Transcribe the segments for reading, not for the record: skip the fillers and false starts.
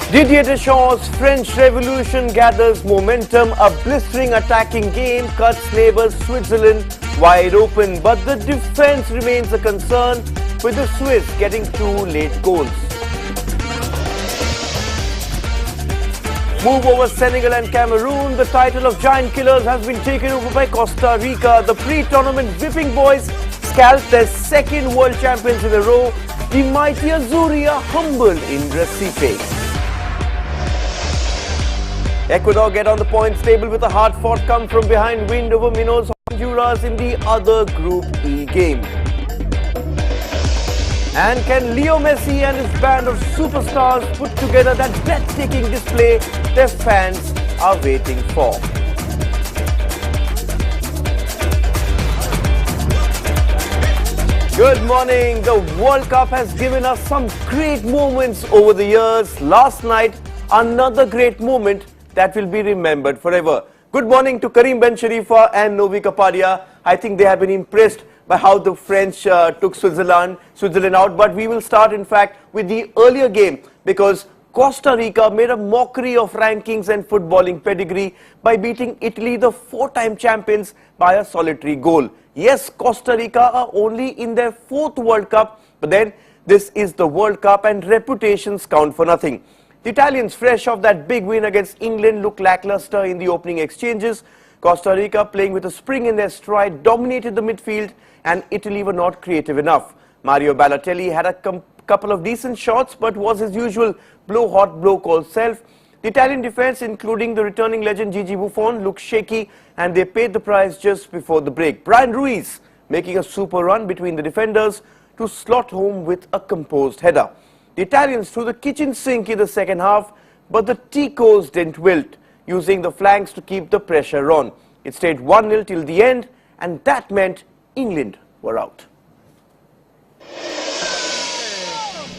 Didier Deschamps' French Revolution gathers momentum. A blistering attacking game cuts neighbours Switzerland wide open. But the defence remains a concern, with the Swiss getting 2 late goals. Move over Senegal and Cameroon. The title of Giant Killers has been taken over by Costa Rica. The pre-tournament whipping boys scalped their second world champions in a row. The mighty Azzurri are humbled in Recife. Ecuador get on the points table with a hard-fought come-from-behind win over Minos Honduras in the other Group E game. And can Leo Messi and his band of superstars put together that breathtaking display their fans are waiting for? Good morning. The World Cup has given us some great moments over the years. Last night, another great moment that will be remembered forever. Good morning to Karim Ben Sharifa and Novi Kapadia. I think they have been impressed by how the French took Switzerland out. But we will start, in fact, with the earlier game, because Costa Rica made a mockery of rankings and footballing pedigree by beating Italy, the 4-time champions, by a solitary goal. Yes, Costa Rica are only in their 4th World Cup, but then this is the World Cup and reputations count for nothing. The Italians, fresh off that big win against England, look lackluster in the opening exchanges. Costa Rica, playing with a spring in their stride, dominated the midfield, and Italy were not creative enough. Mario Balotelli had a couple of decent shots, but was his usual blow-hot, blow-cold self. The Italian defence, including the returning legend Gigi Buffon, looked shaky, and they paid the price just before the break. Brian Ruiz making a super run between the defenders to slot home with a composed header. The Italians threw the kitchen sink in the second half, but the Ticos didn't wilt, using the flanks to keep the pressure on. It stayed 1-0 till the end, and that meant England were out.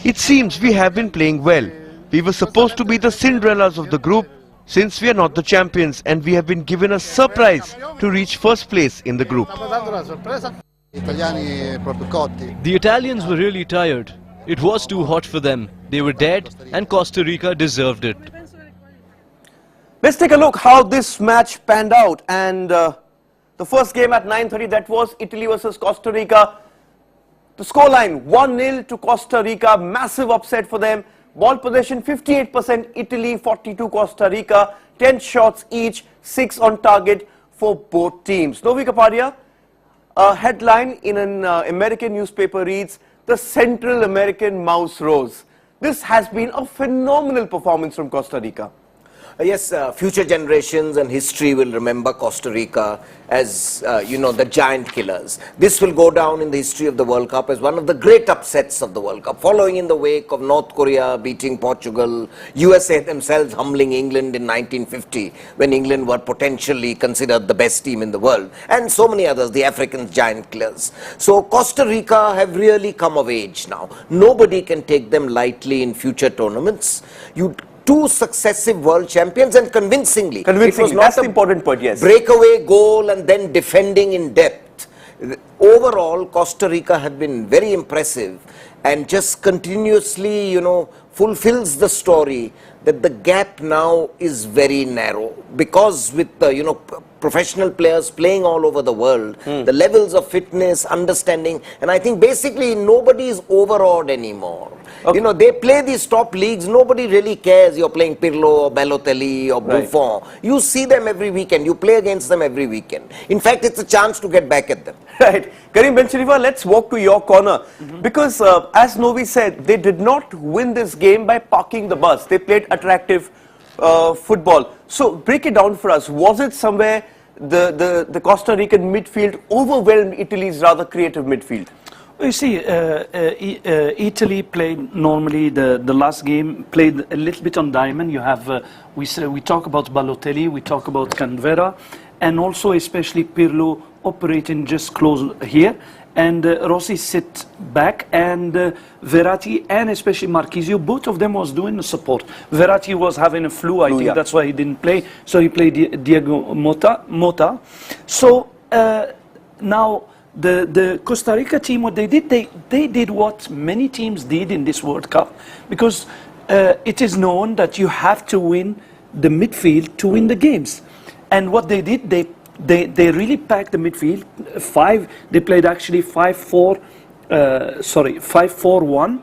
It seems we have been playing well. We were supposed to be the Cinderellas of the group, since we are not the champions, and we have been given a surprise to reach first place in the group. The Italians were really tired. It was too hot for them. They were dead, and Costa Rica deserved it. Let's take a look how this match panned out. And the first game at 9:30, that was Italy versus Costa Rica. The scoreline 1-0 to Costa Rica, massive upset for them. Ball possession 58% Italy, 42 Costa Rica, 10 shots each, 6 on target for both teams. Novi Kapadia, a headline in an American newspaper reads, "The Central American Mouse Rose." This has been a phenomenal performance from Costa Rica. Yes, future generations and history will remember Costa Rica as, the giant killers. This will go down in the history of the World Cup as one of the great upsets of the World Cup, following in the wake of North Korea beating Portugal, USA themselves humbling England in 1950, when England were potentially considered the best team in the world, and so many others, the African giant killers. So Costa Rica have really come of age now. Nobody can take them lightly in future tournaments. 2 successive world champions, and convincingly. Convincingly, that's the important point, yes. Breakaway goal and then defending in depth. Overall, Costa Rica have been very impressive and just continuously, fulfills the story that the gap now is very narrow, because with the, professional players playing all over the world, the levels of fitness, understanding, and I think basically nobody is overawed anymore. Okay. They play these top leagues, nobody really cares you're playing Pirlo or Balotelli or Buffon. Right. You see them every weekend, you play against them every weekend. In fact, it's a chance to get back at them. Right. Karim Ben Sharifa, let's walk to your corner. Because as Novi said, they did not win this game by parking the bus. They played attractive football. So break it down for us. Was it somewhere the Costa Rican midfield overwhelmed Italy's rather creative midfield? You see, Italy played normally the last game, played a little bit on diamond. You have, we talk about Balotelli, we talk about Canvera, and also especially Pirlo operating just close here. And Rossi sit back, and Verratti and especially Marchisio, both of them was doing the support. Verratti was having a flu, I think that's why he didn't play. So he played Diego Mota. So now the Costa Rica team, what they did, they did what many teams did in this World Cup, because it is known that you have to win the midfield to win the games. And what they did, they really packed the midfield. They played actually 5-4-1.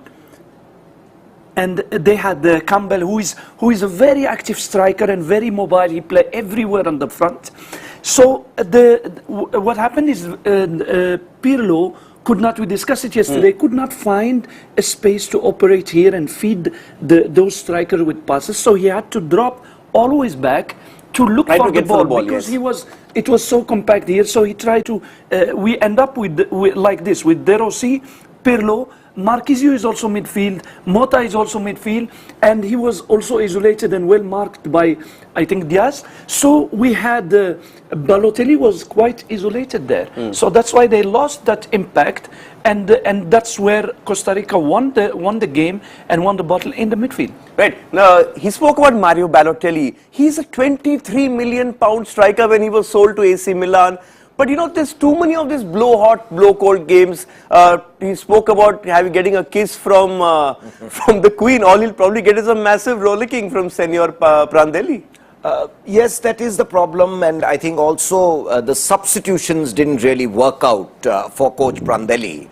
And they had Campbell, who is a very active striker and very mobile. He played everywhere on the front. So what happened is Pirlo could not, we discussed it yesterday, could not find a space to operate here and feed those strikers with passes. So he had to drop always back to look for the ball, because it was so compact here. So he tried to, we end up with like this, with De Rossi, Pirlo, Marquisio is also midfield, Mota is also midfield, and he was also isolated and well marked by, I think, Diaz. So we had, Balotelli was quite isolated there. So that's why they lost that impact, and that's where Costa Rica won the game and won the battle in the midfield. Right. Now, he spoke about Mario Balotelli. He's a 23 million pound striker when he was sold to AC Milan. But you know, there's too many of these blow hot, blow cold games. He spoke about getting a kiss from the Queen. All he'll probably get is a massive rollicking from Senor Prandelli. Yes, that is the problem, and I think also the substitutions didn't really work out for Coach Prandelli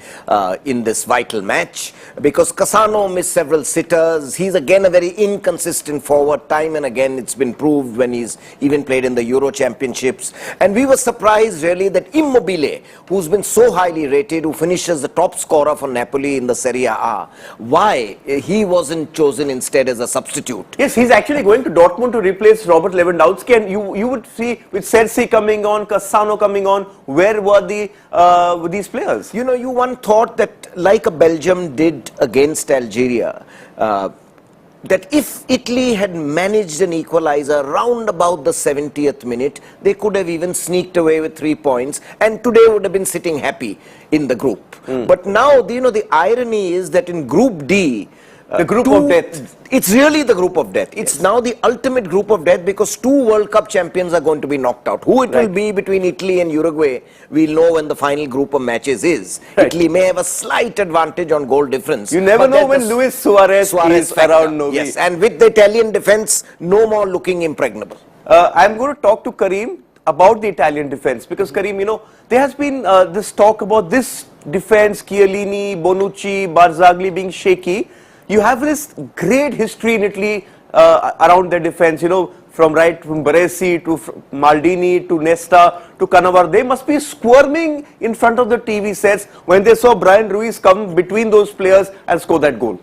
in this vital match, because Cassano missed several sitters. He's again a very inconsistent forward. Time and again it's been proved when he's even played in the Euro Championships. And we were surprised really that Immobile, who's been so highly rated, who finishes the top scorer for Napoli in the Serie A, why he wasn't chosen instead as a substitute. Yes, he's actually going to Dortmund to replace Robert Lewandowski, and you would see with Sersi coming on, Cassano coming on, where were these players? You know, you one thought that, like a Belgium did against Algeria, that if Italy had managed an equalizer round about the 70th minute, they could have even sneaked away with 3 points, and today would have been sitting happy in the group. But now, you know, the irony is that in Group D, the group of death. It's really the group of death. It's now the ultimate group of death, because 2 World Cup champions are going to be knocked out. Who it will be between Italy and Uruguay, we'll know when the final group of matches is. Italy may have a slight advantage on goal difference. You never know when Luis Suarez is around Novi. Yes, and with the Italian defense, no more looking impregnable. I'm going to talk to Karim about the Italian defense, because Karim, you know, there has been this talk about this defense, Chiellini, Bonucci, Barzagli being shaky. You have this great history in Italy around their defense, you know, from Baresi to Maldini to Nesta to Cannavaro. They must be squirming in front of the TV sets when they saw Brian Ruiz come between those players and score that goal.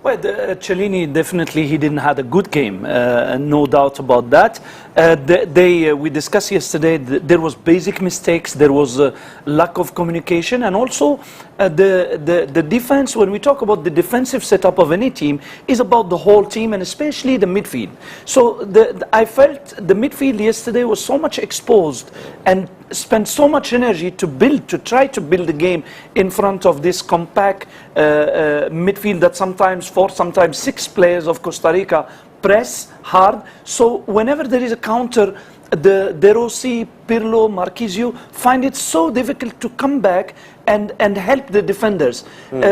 Well, Chiellini definitely, he didn't have a good game, no doubt about that. We discussed yesterday, there was basic mistakes, there was lack of communication, and also the defense. When we talk about the defensive setup of any team, is about the whole team and especially the midfield. So I felt the midfield yesterday was so much exposed and spent so much energy to try to build the game in front of this compact midfield that sometimes 4, sometimes 6 players of Costa Rica press hard. So whenever there is a counter, the De Rossi, Pirlo, Marquisio find it so difficult to come back and help the defenders.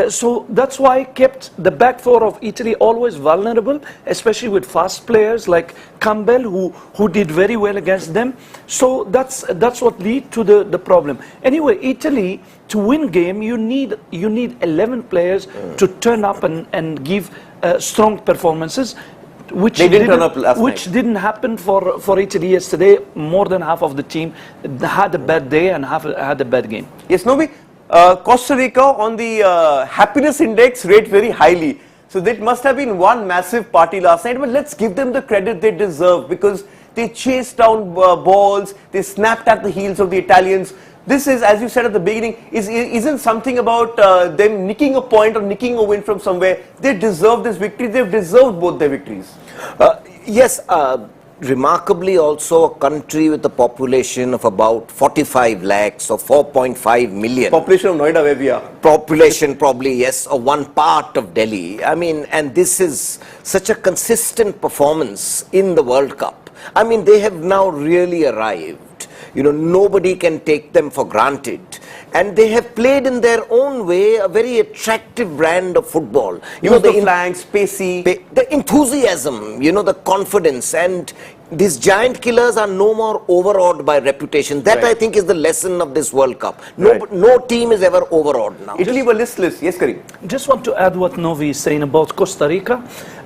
So that's why kept the back 4 of Italy always vulnerable, especially with fast players like Campbell, who did very well against them. So that's what lead to the problem. Anyway, Italy, to win game, you need 11 players to turn up and give strong performances. Which didn't happen for Italy yesterday. More than half of the team had a bad day and had a bad game. Yes, Novi, Costa Rica on the happiness index rate very highly. So that must have been one massive party last night. But let's give them the credit they deserve, because they chased down balls, they snapped at the heels of the Italians. This is, as you said at the beginning, isn't something about them nicking a point or nicking a win from somewhere. They deserve this victory. They've deserved both their victories. Yes, remarkably also a country with a population of about 45 lakhs or 4.5 million. Population of Noida, where we are. Population probably, yes, or one part of Delhi. I mean, and this is such a consistent performance in the World Cup. I mean, they have now really arrived. You know, nobody can take them for granted. and they have played in their own way a very attractive brand of football. Use the flanks, pacey. The enthusiasm, the confidence, and these giant killers are no more overawed by reputation. That I think is the lesson of this World Cup. No team is ever overawed now. Italy were listless. Yes, Karim. Just want to add what Novi is saying about Costa Rica.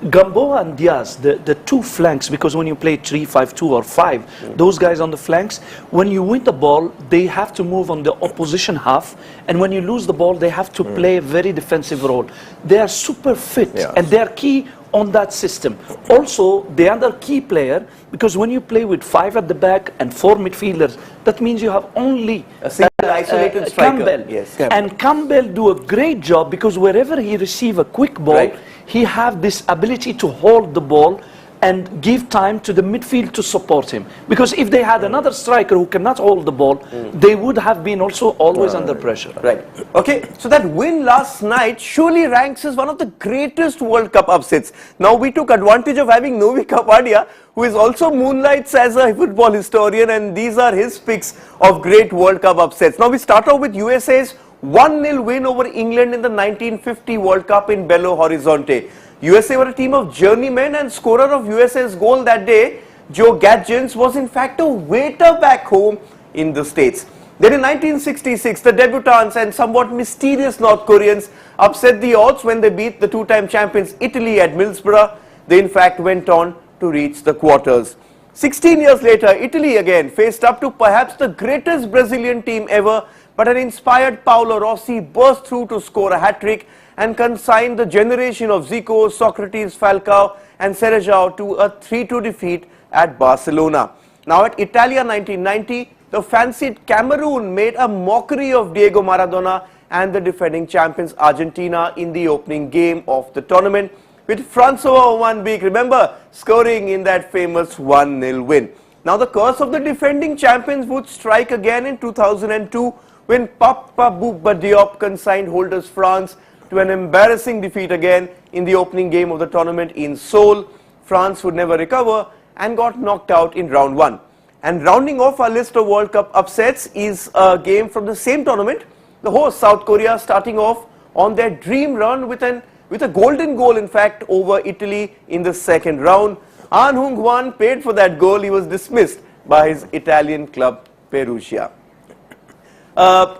Gamboa and Diaz, the two flanks, because when you play 3-5-2 or 5, those guys on the flanks, when you win the ball, they have to move on the opposition half, and when you lose the ball, they have to play a very defensive role. They are super fit, and they are key on that system. Also, the other key player, because when you play with 5 at the back and 4 midfielders, that means you have only a single isolated striker. Campbell. Yes. And Campbell do a great job, because wherever he receive a quick ball, he have this ability to hold the ball and give time to the midfield to support him. Because if they had another striker who cannot hold the ball, they would have been also always under pressure. Right. Okay, so that win last night surely ranks as one of the greatest World Cup upsets. Now we took advantage of having Novi Kapadia, who is also moonlights as a football historian, and these are his picks of great World Cup upsets. Now we start off with USA's 1-0 win over England in the 1950 World Cup in Belo Horizonte. USA were a team of journeymen, and scorer of USA's goal that day, Joe Gadgens, was in fact a waiter back home in the States. Then in 1966, the debutants and somewhat mysterious North Koreans upset the odds when they beat the two-time champions Italy at Middlesbrough. They in fact went on to reach the quarters. 16 years later, Italy again faced up to perhaps the greatest Brazilian team ever, but an inspired Paolo Rossi burst through to score a hat-trick and consigned the generation of Zico, Socrates, Falcao and Sergio to a 3-2 defeat at Barcelona. Now at Italia 1990, the fancied Cameroon made a mockery of Diego Maradona and the defending champions Argentina in the opening game of the tournament, with Francois Van Beek, remember, scoring in that famous 1-0 win. Now the curse of the defending champions would strike again in 2002 when Papa Bouba Diop consigned holders France to an embarrassing defeat again in the opening game of the tournament in Seoul. France would never recover and got knocked out in round 1. And rounding off our list of World Cup upsets is a game from the same tournament. The host South Korea starting off on their dream run with a golden goal in fact over Italy in the second round. An Hung-hwan paid for that goal. He was dismissed by his Italian club Perugia.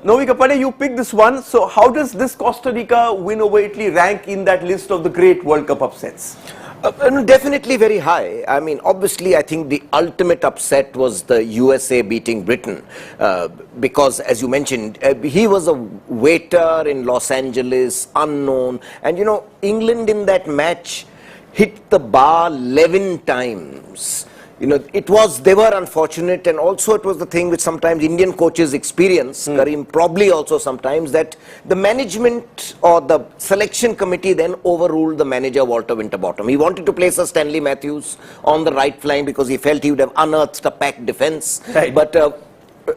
Novi Kapadia, you picked this one. So how does this Costa Rica win over Italy rank in that list of the great World Cup upsets? Definitely very high. I mean, obviously, I think the ultimate upset was the USA beating Britain, because, as you mentioned, he was a waiter in Los Angeles, unknown, and England in that match hit the bar 11 times. They were unfortunate, and also it was the thing which sometimes Indian coaches experience, Karim, probably also sometimes, that the management or the selection committee then overruled the manager Walter Winterbottom. He wanted to place a Stanley Matthews on the right flank because he felt he would have unearthed a packed defense. Right. But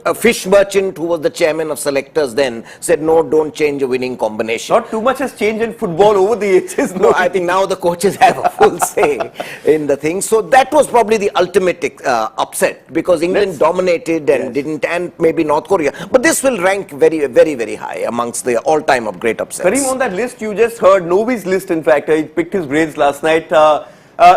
a fish merchant who was the chairman of selectors then said, no, don't change a winning combination. Not too much has changed in football over the ages. No, I think now the coaches have a full say in the thing. So that was probably the ultimate upset, because England dominated and didn't, and maybe North Korea. But this will rank very, very, very high amongst the all-time of great upsets. Karim, on that list, you just heard Novi's list, in fact. I picked his brains last night.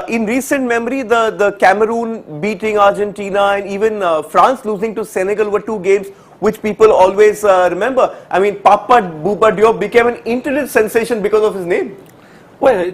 In recent memory, the Cameroon beating Argentina and even France losing to Senegal were two games which people always remember. I mean, Papa Bouba Diop became an internet sensation because of his name. Well,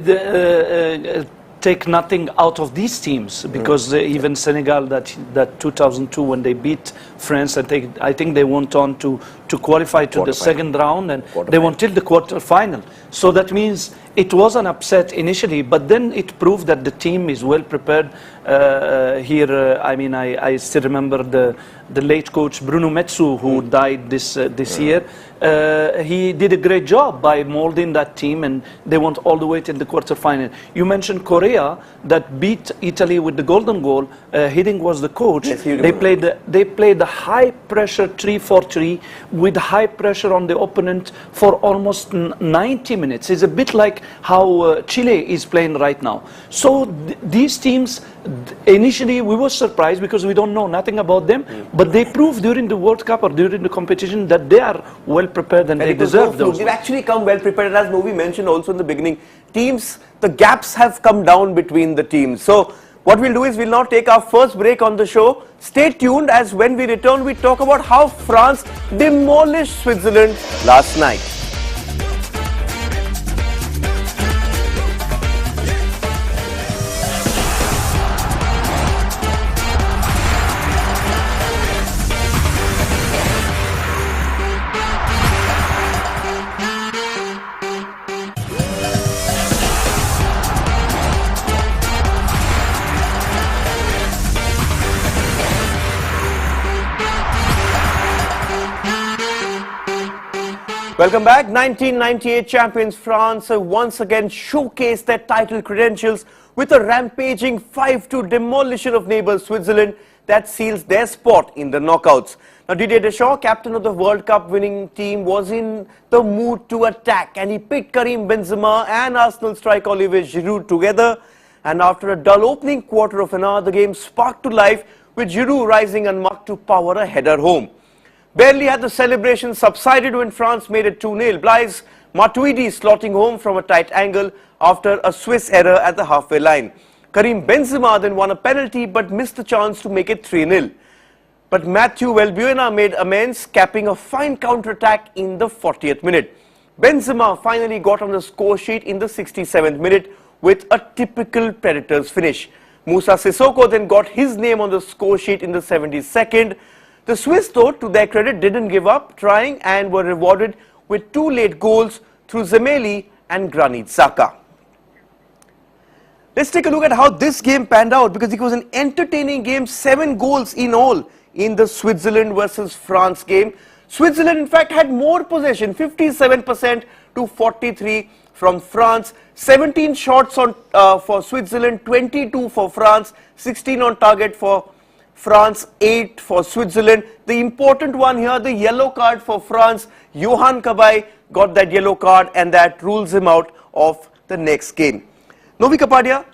take nothing out of these teams, because even Senegal, that 2002 when they beat France, I think they went on to qualify to the second round, and they went till the quarter-final. So that means it was an upset initially, but then it proved that the team is well prepared. I mean, I still remember the late coach Bruno Metsu, who died this year. He did a great job by molding that team, and they went all the way till the quarter-final. You mentioned Korea that beat Italy with the golden goal. Hiddink was the coach. Yes, they played the high-pressure 3-4-3 with high pressure on the opponent for almost 90 minutes. It's a bit like like how Chile is playing right now. So these teams, initially we were surprised because we don't know nothing about them, but they proved during the World Cup or during the competition that they are well prepared and they deserve those. They've actually come well prepared, as Novi mentioned also in the beginning. Teams, the gaps have come down between the teams. So what we'll do is we'll now take our first break on the show. Stay tuned, as when we return, we talk about how France demolished Switzerland last night. Welcome back. 1998 champions France once again showcased their title credentials with a rampaging 5-2 demolition of neighbours Switzerland that seals their spot in the knockouts. Now, Didier Deschamps, captain of the World Cup winning team, was in the mood to attack, and he picked Karim Benzema and Arsenal striker Olivier Giroud together. And after a dull opening quarter of an hour, the game sparked to life with Giroud rising unmarked to power a header home. Barely had the celebration subsided when France made it 2-0. Blaise Matuidi slotting home from a tight angle after a Swiss error at the halfway line. Karim Benzema then won a penalty but missed the chance to make it 3-0. But Mathieu Valbuena made amends, capping a fine counter-attack in the 40th minute. Benzema finally got on the score sheet in the 67th minute with a typical Predators finish. Moussa Sissoko then got his name on the score sheet in the 72nd. The Swiss, though, to their credit, didn't give up trying and were rewarded with 2 late goals through Zemeli and Granit Xhaka. Let's take a look at how this game panned out, because it was an entertaining game. 7 goals in all in the Switzerland versus France game. Switzerland, in fact, had more possession, 57% to 43% from France. 17 shots on for Switzerland, 22 for France, 16 on target for France, 8 for Switzerland. The important one here, the yellow card for France. Johan Cabaye got that yellow card, and that rules him out of the next game. Novi Kapadia,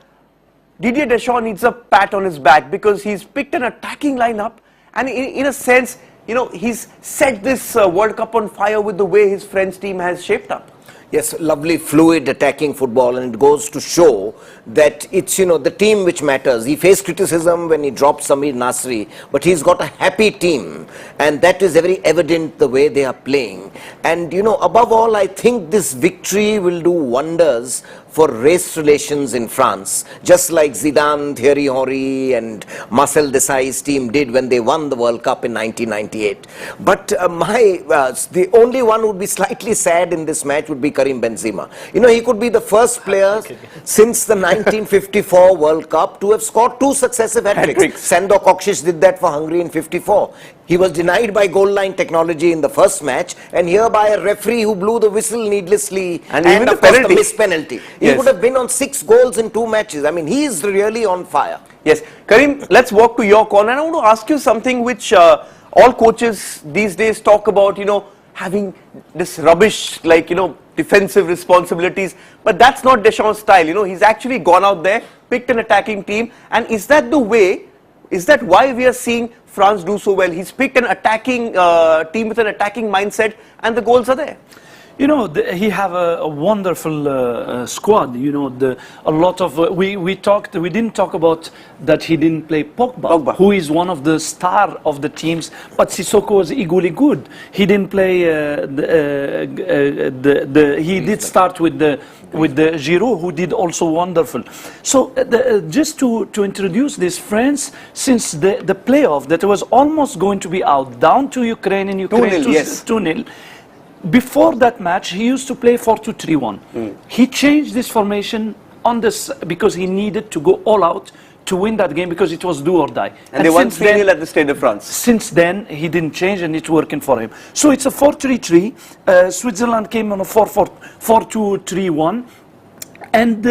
Didier Deschamps needs a pat on his back because he's picked an attacking lineup, and in a sense, you know, he's set this World Cup on fire with the way his French team has shaped up. Yes, lovely fluid attacking football, and it goes to show that it's, you know, the team which matters. He faced criticism when he dropped Samir Nasri, but he's got a happy team, and that is very evident the way they are playing. And, you know, above all, I think this victory will do wonders for race relations in France, just like Zidane, Thierry Henry and Marcel Desailly's team did when they won the World Cup in 1998. But the only one who would be slightly sad in this match would be Karim Benzema. You know, he could be the first player since the 1954 World Cup to have scored 2 successive hat-tricks. Sandor Kocsis did that for Hungary in '54. He was denied by goal line technology in the first match, and here by a referee who blew the whistle needlessly, and even of course the missed penalty. He would have been on 6 goals in 2 matches. I mean, he is really on fire. Yes, Karim, let's walk to your corner, and I want to ask you something which all coaches these days talk about, you know, having this rubbish, like, you know, defensive responsibilities, but that's not Deschamps' style. You know, he's actually gone out there, picked an attacking team, and is that the way, is that why we are seeing France do so well? He's picked an attacking team with an attacking mindset, and the goals are there. You know, he have a wonderful squad. You know, a lot of we didn't talk about that he didn't play Pogba, who is one of the star of the teams. But Sissoko was equally good. He didn't play. He did start with the Giroud, who did also wonderful. So just to introduce this France, since the playoff that was almost going to be out, down to Ukraine in Ukraine 2-0. Before that match, he used to play 4-2-3-1. He changed this formation on this because he needed to go all out to win that game, because it was do or die. And they won 3-0 at the Stade de France. Since then, he didn't change, and it's working for him. So it's a 4-3-3. Switzerland came on a 4-2-3-1. And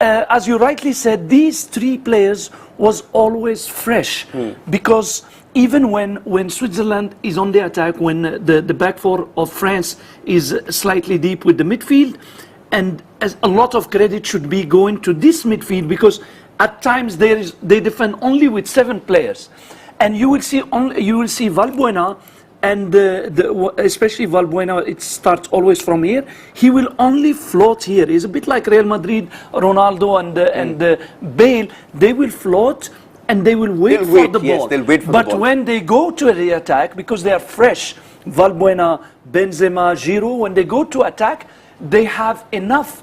as you rightly said, these 3 players was always fresh, because even when Switzerland is on the attack, when the back four of France is slightly deep with the midfield, and as a lot of credit should be going to this midfield, because at times they defend only with 7 players, and you will see Valbuena. And especially Valbuena, it starts always from here. He will only float here. He's a bit like Real Madrid, Ronaldo and Bale. They will float and they will wait for the ball. They'll wait for the ball. But when they go to the attack, because they are fresh, Valbuena, Benzema, Giroud, when they go to attack, they have enough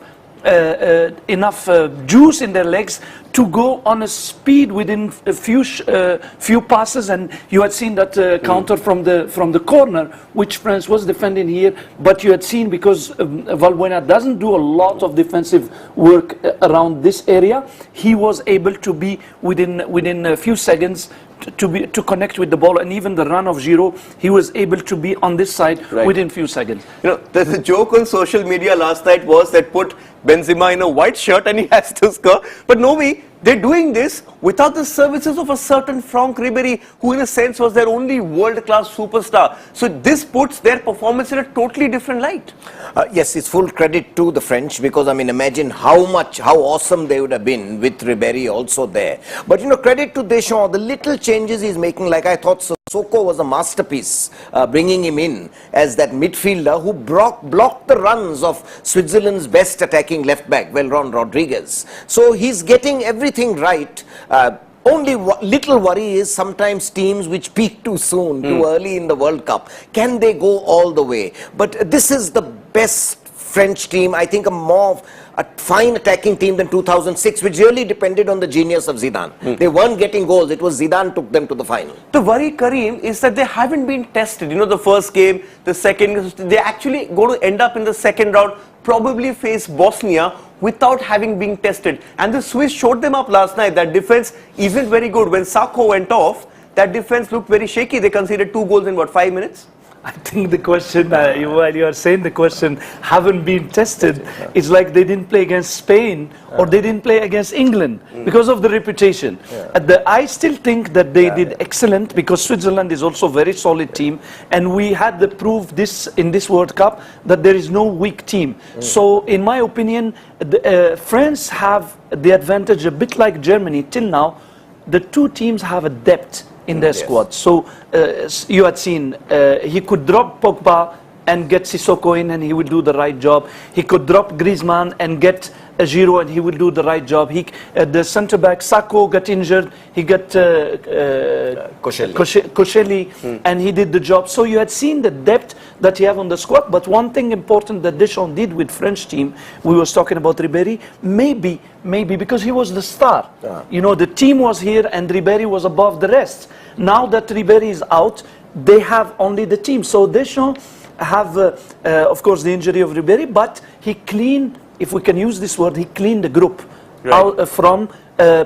juice in their legs to go on a speed within a few passes, and you had seen that counter from the corner, which France was defending here. But you had seen, because Valbuena doesn't do a lot of defensive work around this area, he was able to be within a few seconds to connect with the ball, and even the run of Giroud, he was able to be on this side within few seconds. You know, the joke on social media last night was that put Benzema in a white shirt and he has to score. But Novi, they're doing this without the services of a certain Franck Ribéry, who in a sense was their only world-class superstar. So this puts their performance in a totally different light. Yes, it's full credit to the French, because I mean, imagine how awesome they would have been with Ribéry also there. But you know, credit to Deschamps, the little changes he's making. Like I thought Sissoko was a masterpiece, bringing him in as that midfielder who blocked the runs of Switzerland's best attacking left back, Ron Rodriguez. So he's getting everything right. Only little worry is sometimes teams which peak too soon, too early in the World Cup. Can they go all the way? But this is the best French team, I think, a fine attacking team than 2006, which really depended on the genius of Zidane. They weren't getting goals. It was Zidane took them to the final. The worry, Karim, is that they haven't been tested. You know, the first game, the second, they actually going to end up in the second round, probably face Bosnia without having been tested. And the Swiss showed them up last night. That defense isn't very good. When Sakho went off, that defense looked very shaky. They conceded 2 goals in, 5 minutes? I think the question, while you are saying the question, haven't been tested, it's like they didn't play against Spain or they didn't play against England because of the reputation. I still think that they did excellent, because Switzerland is also a very solid team, and we had the proof in this World Cup that there is no weak team. So in my opinion, France have the advantage, a bit like Germany till now. The two teams have a depth in their squad. So you had seen he could drop Pogba and get Sissoko in and he will do the right job. He could drop Griezmann and get Giroud and he will do the right job. The centre back Sakho got injured. He got Koscielny and he did the job. So you had seen the depth that he have on the squad. But one thing important that Deschamps did with French team, we was talking about Ribéry, maybe because he was the star. You know, the team was here and Ribéry was above the rest. Now that Ribéry is out, they have only the team. So Deschamps have, of course, the injury of Ribéry, but he cleaned, if we can use this word, he cleaned the group out, from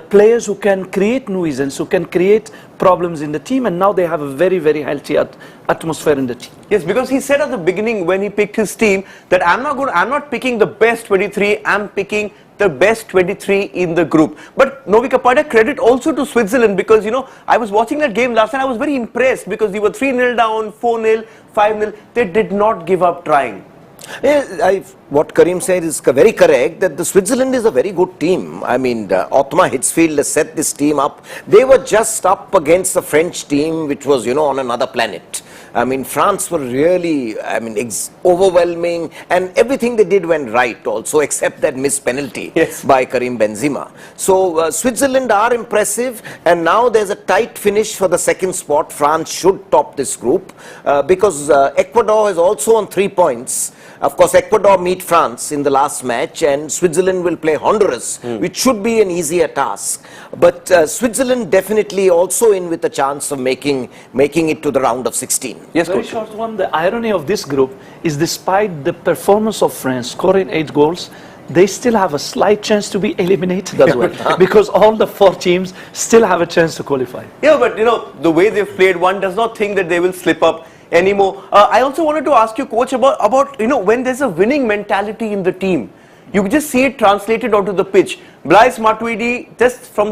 players who can create nuisance, who can create problems in the team, and now they have a very, very healthy atmosphere in the team. Yes, because he said at the beginning when he picked his team that I'm not picking the best 23, I'm picking the best 23 in the group. But Novi Kapada, credit also to Switzerland, because you know, I was watching that game last night, I was very impressed because they were 3-0 down, 4-0, 5-0. They did not give up trying. What Karim said is very correct, that the Switzerland is a very good team. I mean, Ottmar Hitzfeld has set this team up. They were just up against the French team, which was, you know, on another planet. I mean, France were really, overwhelming, and everything they did went right also, except that missed penalty by Karim Benzema. So Switzerland are impressive, and now there's a tight finish for the second spot. France should top this group because Ecuador is also on 3 points. Of course, Ecuador meet France in the last match, and Switzerland will play Honduras, which should be an easier task. But Switzerland definitely also in with a chance of making it to the round of 16. Yes, very short one. The irony of this group is, despite the performance of France scoring 8 goals, they still have a slight chance to be eliminated as well, because all the 4 teams still have a chance to qualify. Yeah, but you know, the way they've played, one does not think that they will slip up anymore. I also wanted to ask you, coach, about you know, when there's a winning mentality in the team, you just see it translated onto the pitch. Blaise Matuidi, just from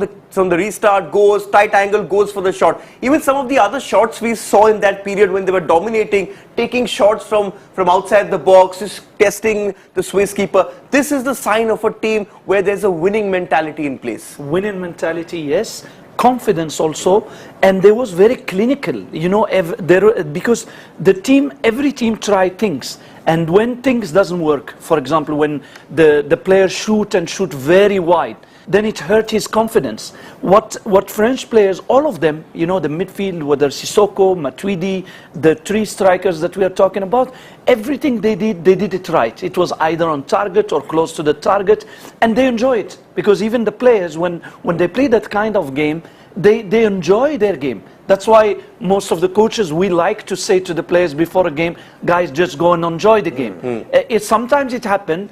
the restart, goes, tight angle, goes for the shot. Even some of the other shots we saw in that period when they were dominating, taking shots from outside the box, just testing the Swiss keeper. This is the sign of a team where there's a winning mentality in place. Winning mentality, yes. Confidence also, and they was very clinical, you know, because every team try things, and when things doesn't work, for example, when the players shoot very wide, then it hurt his confidence. What French players, all of them, you know, the midfield, whether Sissoko, Matuidi, the three strikers that we are talking about, everything they did it right. It was either on target or close to the target, and they enjoy it, because even the players, when they play that kind of game, they enjoy their game. That's why most of the coaches, we like to say to the players before a game, guys, just go and enjoy the game. Sometimes it happened.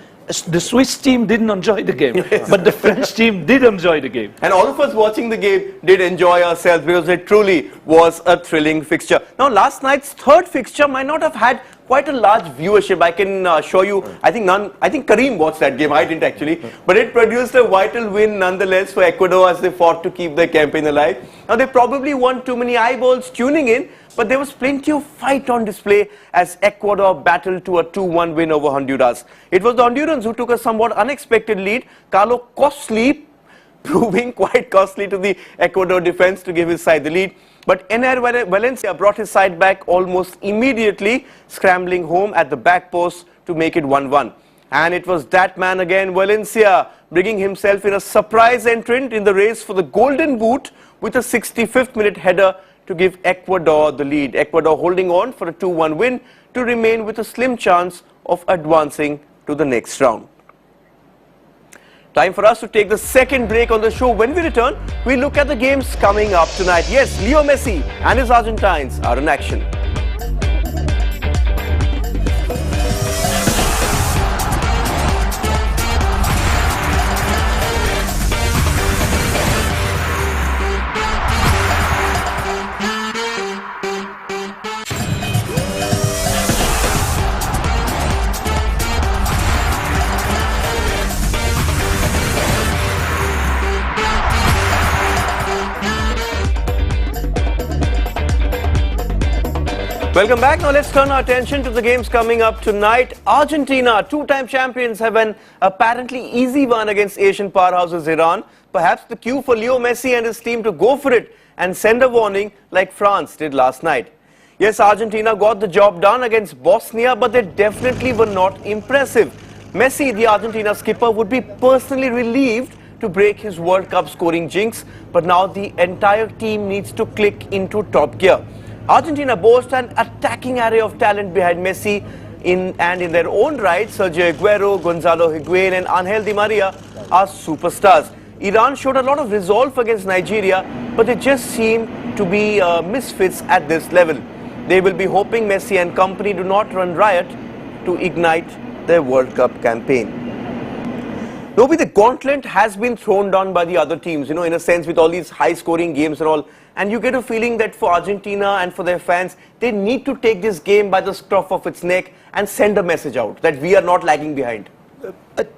The Swiss team didn't enjoy the game, but the French team did enjoy the game. And all of us watching the game did enjoy ourselves, because it truly was a thrilling fixture. Now, last night's third fixture might not have had quite a large viewership. I can show you, I think Kareem watched that game, I didn't actually, but it produced a vital win nonetheless for Ecuador as they fought to keep their campaign alive. Now, they probably weren't too many eyeballs tuning in, but there was plenty of fight on display as Ecuador battled to a 2-1 win over Honduras. It was the Hondurans who took a somewhat unexpected lead. Carlo costly, proving quite costly to the Ecuador defense to give his side the lead. But Ener Valencia brought his side back almost immediately, scrambling home at the back post to make it 1-1. And it was that man again, Valencia, bringing himself in a surprise entrant in the race for the Golden Boot with a 65th minute header to give Ecuador the lead. Ecuador holding on for a 2-1 win to remain with a slim chance of advancing to the next round. Time for us to take the second break on the show. When we return, we look at the games coming up tonight. Yes, Leo Messi and his Argentines are in action. Welcome back. Now let's turn our attention to the games coming up tonight. Argentina, two-time champions, have an apparently easy one against Asian powerhouses Iran. Perhaps the cue for Leo Messi and his team to go for it and send a warning like France did last night. Yes, Argentina got the job done against Bosnia, but they definitely were not impressive. Messi, the Argentina skipper, would be personally relieved to break his World Cup scoring jinx, but now the entire team needs to click into top gear. Argentina boasts an attacking array of talent behind Messi in their own right. Sergio Aguero, Gonzalo Higuain and Angel Di Maria are superstars. Iran showed a lot of resolve against Nigeria, but they just seem to be misfits at this level. They will be hoping Messi and company do not run riot to ignite their World Cup campaign. Nobi, the gauntlet has been thrown down by the other teams, you know, in a sense, with all these high-scoring games and all. And you get a feeling that for Argentina and for their fans, they need to take this game by the scruff of its neck and send a message out that we are not lagging behind.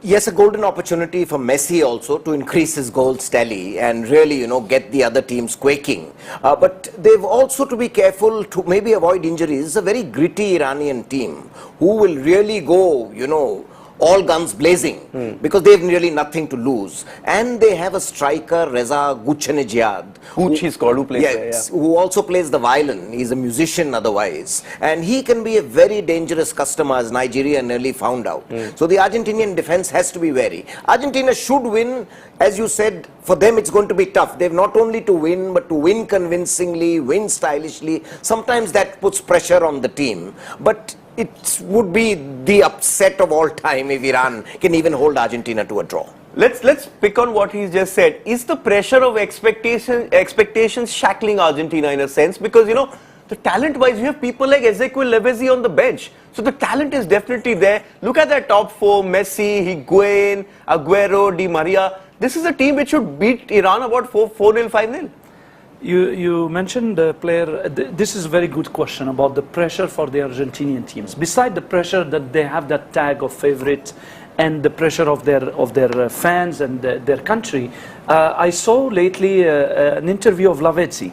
Yes, a golden opportunity for Messi also to increase his goals tally and really, you know, get the other teams quaking. But they've also to be careful to maybe avoid injuries. It's a very gritty Iranian team who will really go, you know, all guns blazing because they have really nothing to lose. And they have a striker, Reza Ghoochannejhad. Gooch he's called, who plays there, yeah. Who also plays the violin. He's a musician otherwise. And he can be a very dangerous customer, as Nigeria nearly found out. So the Argentinian defense has to be wary. Argentina should win. As you said, for them it's going to be tough. They've not only to win, but to win convincingly, win stylishly. Sometimes that puts pressure on the team. But it would be the upset of all time if Iran can even hold Argentina to a draw. Let's pick on what he's just said. Is the pressure of expectations shackling Argentina in a sense? Because, you know, the talent-wise, you have people like Ezequiel Lavezzi on the bench. So the talent is definitely there. Look at that top four, Messi, Higuain, Aguero, Di Maria. This is a team which should beat Iran about 4-0, 5-0. You mentioned the player, this is a very good question about the pressure for the Argentinian teams. Beside the pressure that they have that tag of favorite and the pressure of their fans and their country. I saw lately an interview of Lavezzi,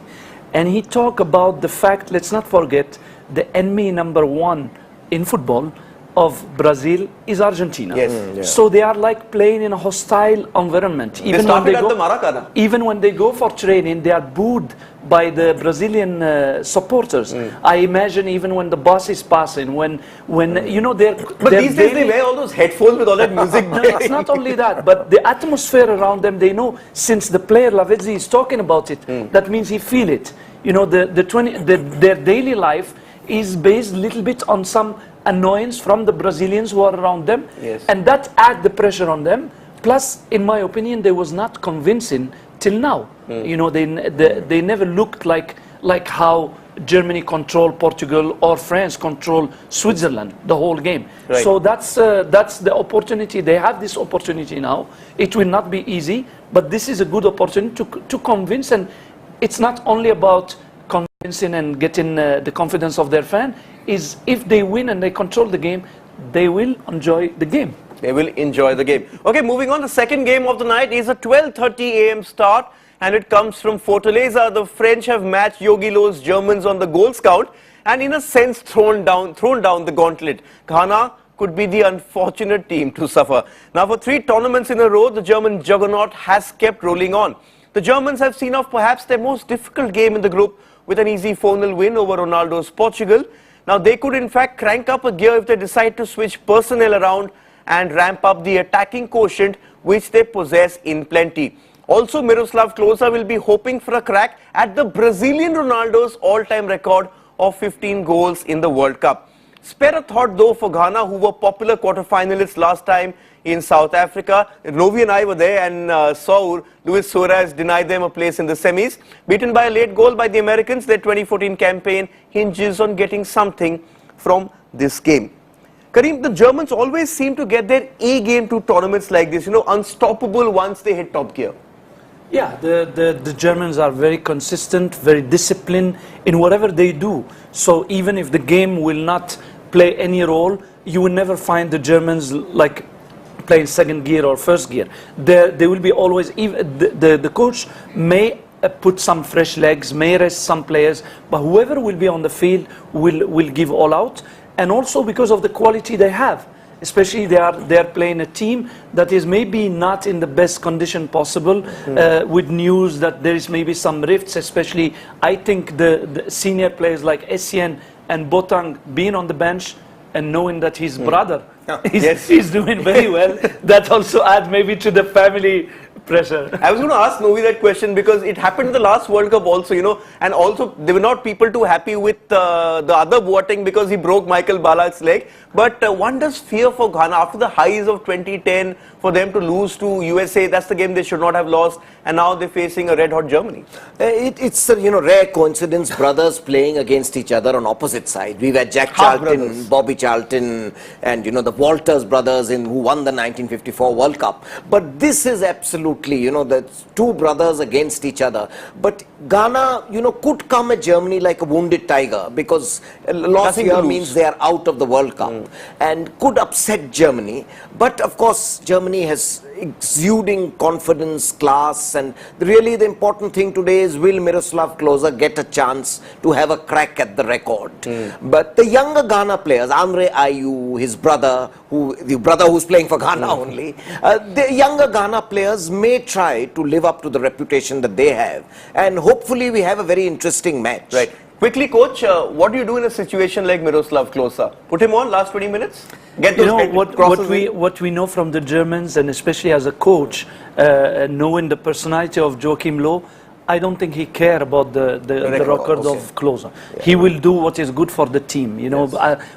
and he talked about the fact, let's not forget, the enemy number one in football of Brazil is Argentina. Yes. So they are like playing in a hostile environment. They started at the Maracanã. Even when they go for training, they are booed by the Brazilian supporters. I imagine even when the bus is passing, when you know they're. But these days they wear all those headphones with all that music. No, it's not only that, but the atmosphere around them. They know, since the player Lavezzi is talking about it, that means he feel it. You know, their daily life is based a little bit on some annoyance from the Brazilians who are around them, and that add the pressure on them. Plus, in my opinion, they was not convincing till now. You know, they never looked like how Germany controlled Portugal or France controlled Switzerland the whole game. Right. So that's the opportunity. They have this opportunity now. It will not be easy, but this is a good opportunity to convince. And it's not only about convincing and getting the confidence of their fan. Is if they win and they control the game, they will enjoy the game. They will enjoy the game. Okay, moving on. The second game of the night is a 12:30 a.m. start, and it comes from Fortaleza. The French have matched Jogi Löw's Germans on the goals count, and in a sense thrown down the gauntlet. Ghana could be the unfortunate team to suffer. Now, for 3 tournaments in a row, the German juggernaut has kept rolling on. The Germans have seen off perhaps their most difficult game in the group with an easy 4-0 win over Ronaldo's Portugal. Now, they could in fact crank up a gear if they decide to switch personnel around and ramp up the attacking quotient, which they possess in plenty. Also, Miroslav Klose will be hoping for a crack at the Brazilian Ronaldo's all-time record of 15 goals in the World Cup. Spare a thought though for Ghana, who were popular quarter-finalists last time in South Africa. Novi and I were there and saw Luis Suarez denied them a place in the semis. Beaten by a late goal by the Americans, their 2014 campaign hinges on getting something from this game. Karim, the Germans always seem to get their A game to tournaments like this, you know, unstoppable once they hit top gear. Yeah, the Germans are very consistent, very disciplined in whatever they do. So even if the game will not play any role, you will never find the Germans like playing second gear or first gear. They will be always, even the coach may put some fresh legs, may rest some players, but whoever will be on the field will give all out. And also because of the quality they have, especially they are playing a team that is maybe not in the best condition possible, with news that there is maybe some rifts, especially I think the senior players like Essien and Botang being on the bench and knowing that his brother is doing very well, that also adds maybe to the family pressure. I was going to ask Novi that question because it happened in the last World Cup also, you know, and also they were not people too happy with the other Boateng because he broke Michael Ballack's leg. But one does fear for Ghana after the highs of 2010 for them to lose to USA. That's the game they should not have lost, and now they're facing a red-hot Germany. It's a rare coincidence, brothers playing against each other on opposite sides. We've had Jack Charlton, Bobby Charlton, and the Walters brothers who won the 1954 World Cup. But this is absolutely, the 2 brothers against each other. But Ghana, could come at Germany like a wounded tiger, because loss here means they are out of the World Cup and could upset Germany. But of course, Germany has exuding confidence, class, and really the important thing today is, will Miroslav Klose get a chance to have a crack at the record? But the younger Ghana players, Amre Ayew, his brother, the brother who's playing for Ghana only, the younger Ghana players may try to live up to the reputation that they have, and hopefully we have a very interesting match. Right. Quickly, coach, what do you do in a situation like Miroslav Klose? Put him on last 20 minutes? Get those what we know from the Germans, and especially as a coach, knowing the personality of Joachim Löw, I don't think he cares about the record of Klose. Yeah. He will do what is good for the team.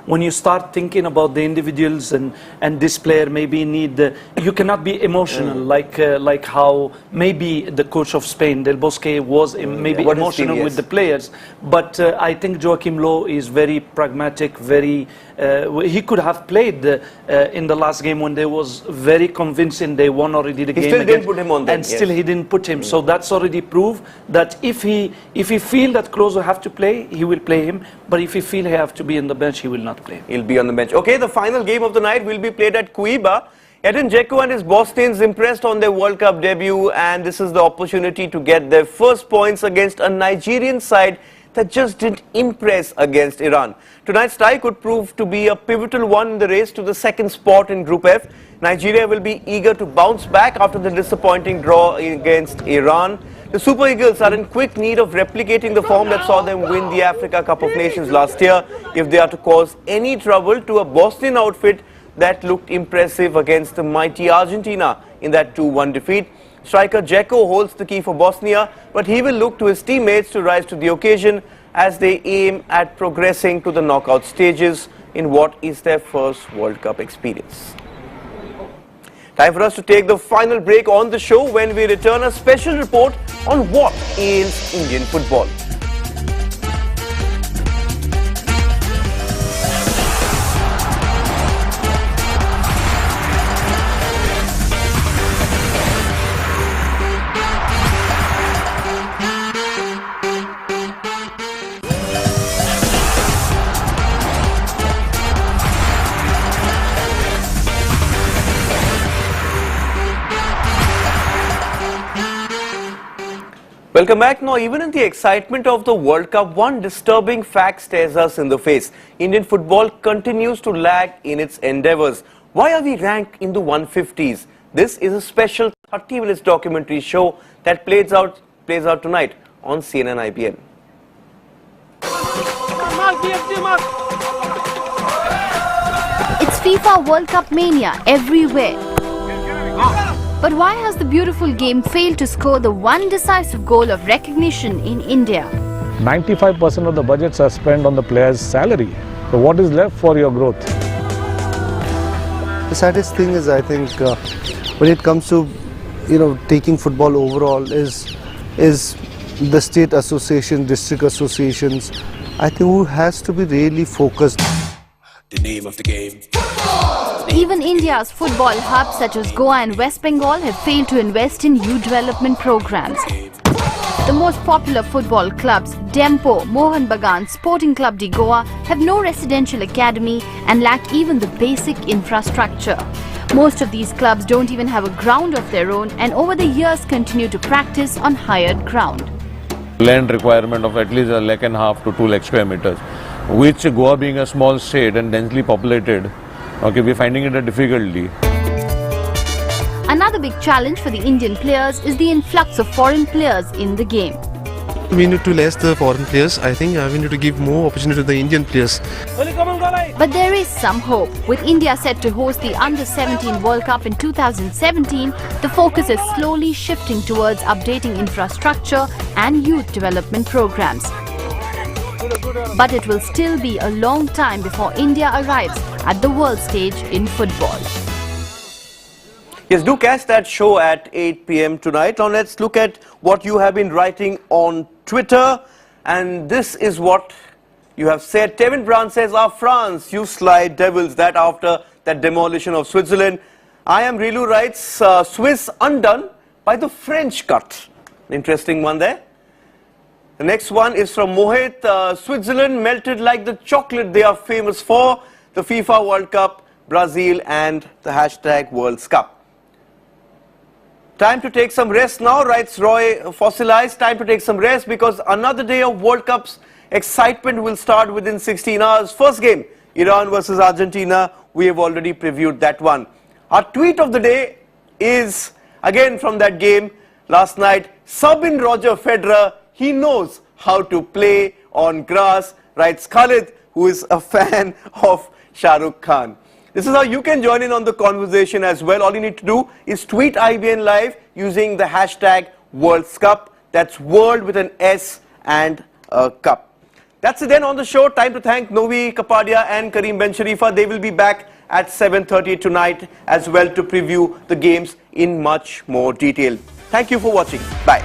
When you start thinking about the individuals and this player maybe you cannot be emotional like how maybe the coach of Spain, Del Bosque, was maybe emotional with the players. But I think Joachim Löw is very pragmatic, very. He could have played in the last game when they was very convincing. They won already the game. He still didn't put him on then, and still he didn't put him. So that's already proved that if he feel that Klose have to play, he will play him. But if he feel he have to be on the bench, he will not play. He'll be on the bench. Okay, the final game of the night will be played at Cuiabá. Edin Dzeko and his Bosnians impressed on their World Cup debut, and this is the opportunity to get their first points against a Nigerian side that just didn't impress against Iran. Tonight's tie could prove to be a pivotal one in the race to the second spot in Group F. Nigeria will be eager to bounce back after the disappointing draw against Iran. The Super Eagles are in quick need of replicating the form that saw them win the Africa Cup of Nations last year if they are to cause any trouble to a Bosnian outfit that looked impressive against the mighty Argentina in that 2-1 defeat. Striker Dzeko holds the key for Bosnia, but he will look to his teammates to rise to the occasion as they aim at progressing to the knockout stages in what is their first World Cup experience. Time for us to take the final break on the show. When we return, a special report on what ails Indian football. Welcome back. Now, even in the excitement of the World Cup, one disturbing fact stares us in the face. Indian football continues to lag in its endeavours. Why are we ranked in the 150s? This is a special 30 minutes documentary show that plays out tonight on CNN IPN. It's FIFA World Cup mania everywhere. But why has the beautiful game failed to score the one decisive goal of recognition in India? 95% of the budgets are spent on the player's salary. So what is left for your growth? The saddest thing is, I think, when it comes to, taking football overall is the state association, district associations. I think who has to be really focused. The name of the game. Even India's football hubs such as Goa and West Bengal have failed to invest in youth development programs. The most popular football clubs, Dempo, Mohan Bagan, Sporting Club de Goa, have no residential academy and lack even the basic infrastructure. Most of these clubs don't even have a ground of their own and over the years continue to practice on hired ground. Land requirement of at least 1.5 lakh to 2 lakh square meters, which Goa being a small state and densely populated, we're finding it a difficulty. Another big challenge for the Indian players is the influx of foreign players in the game. We need to less the foreign players. I think we need to give more opportunity to the Indian players. But there is some hope. With India set to host the Under-17 World Cup in 2017, the focus is slowly shifting towards updating infrastructure and youth development programs. But it will still be a long time before India arrives at the world stage in football. Yes, do catch that show at 8 p.m. tonight. Now let's look at what you have been writing on Twitter. And this is what you have said. Tevin Brown says, France, you sly devils, that after that demolition of Switzerland. I am Rilu writes, Swiss undone by the French cut. Interesting one there. The next one is from Mohit. Switzerland melted like the chocolate they are famous for. The FIFA World Cup, Brazil and the hashtag World Cup. Time to take some rest now, writes Roy Fossilized. Time to take some rest because another day of World Cup's excitement will start within 16 hours. First game, Iran versus Argentina. We have already previewed that one. Our tweet of the day is again from that game last night. Sub in Roger Federer. He knows how to play on grass, writes Khalid, who is a fan of Shah Rukh Khan. This is how you can join in on the conversation as well. All you need to do is tweet IBN Live using the hashtag World Cup. That's World with an S and a cup. That's it then on the show. Time to thank Novi Kapadia and Karim Ben Sharifa. They will be back at 7:30 tonight as well to preview the games in much more detail. Thank you for watching. Bye.